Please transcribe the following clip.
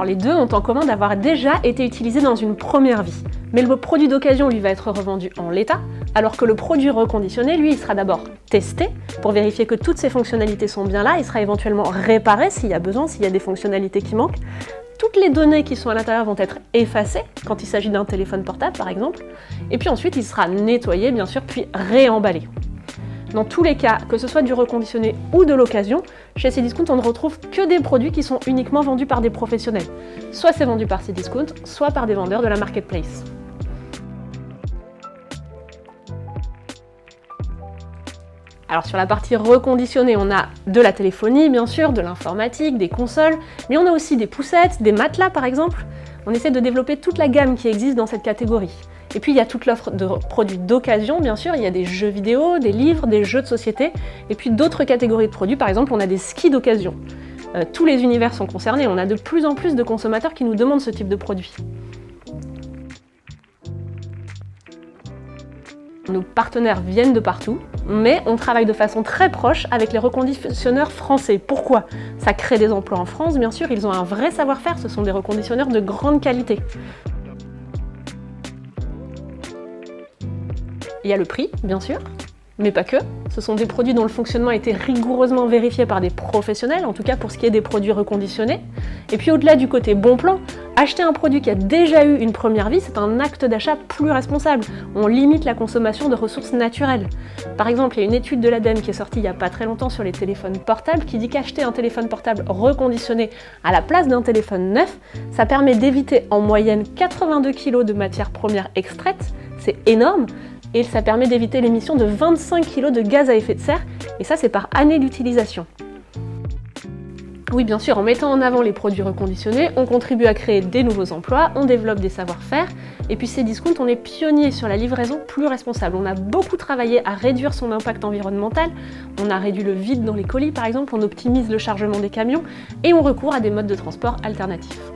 Alors les deux ont en commun d'avoir déjà été utilisés dans une première vie. Mais le produit d'occasion lui va être revendu en l'état, alors que le produit reconditionné, lui, il sera d'abord testé pour vérifier que toutes ses fonctionnalités sont bien là, il sera éventuellement réparé s'il y a besoin, s'il y a des fonctionnalités qui manquent. Toutes les données qui sont à l'intérieur vont être effacées, quand il s'agit d'un téléphone portable par exemple, et puis ensuite il sera nettoyé bien sûr, puis réemballé. Dans tous les cas, que ce soit du reconditionné ou de l'occasion, chez Cdiscount, on ne retrouve que des produits qui sont uniquement vendus par des professionnels. Soit c'est vendu par Cdiscount, soit par des vendeurs de la marketplace. Alors sur la partie reconditionnée, on a de la téléphonie bien sûr, de l'informatique, des consoles, mais on a aussi des poussettes, des matelas par exemple. On essaie de développer toute la gamme qui existe dans cette catégorie. Et puis il y a toute l'offre de produits d'occasion bien sûr, il y a des jeux vidéo, des livres, des jeux de société, et puis d'autres catégories de produits, par exemple on a des skis d'occasion. Tous les univers sont concernés, on a de plus en plus de consommateurs qui nous demandent ce type de produits. Nos partenaires viennent de partout, mais on travaille de façon très proche avec les reconditionneurs français. Pourquoi? Ça crée des emplois en France, bien sûr, ils ont un vrai savoir-faire, ce sont des reconditionneurs de grande qualité. Il y a le prix, bien sûr, mais pas que. Ce sont des produits dont le fonctionnement a été rigoureusement vérifié par des professionnels, en tout cas pour ce qui est des produits reconditionnés. Et puis au-delà du côté bon plan, acheter un produit qui a déjà eu une première vie, c'est un acte d'achat plus responsable. On limite la consommation de ressources naturelles. Par exemple, il y a une étude de l'ADEME qui est sortie il n'y a pas très longtemps sur les téléphones portables qui dit qu'acheter un téléphone portable reconditionné à la place d'un téléphone neuf, ça permet d'éviter en moyenne 82 kg de matières premières extraites, c'est énorme, et ça permet d'éviter l'émission de 25 kg de gaz à effet de serre, et ça c'est par année d'utilisation. Oui, bien sûr, en mettant en avant les produits reconditionnés, on contribue à créer des nouveaux emplois, on développe des savoir-faire, et puis Cdiscount, on est pionnier sur la livraison plus responsable. On a beaucoup travaillé à réduire son impact environnemental, on a réduit le vide dans les colis par exemple, on optimise le chargement des camions, et on recourt à des modes de transport alternatifs.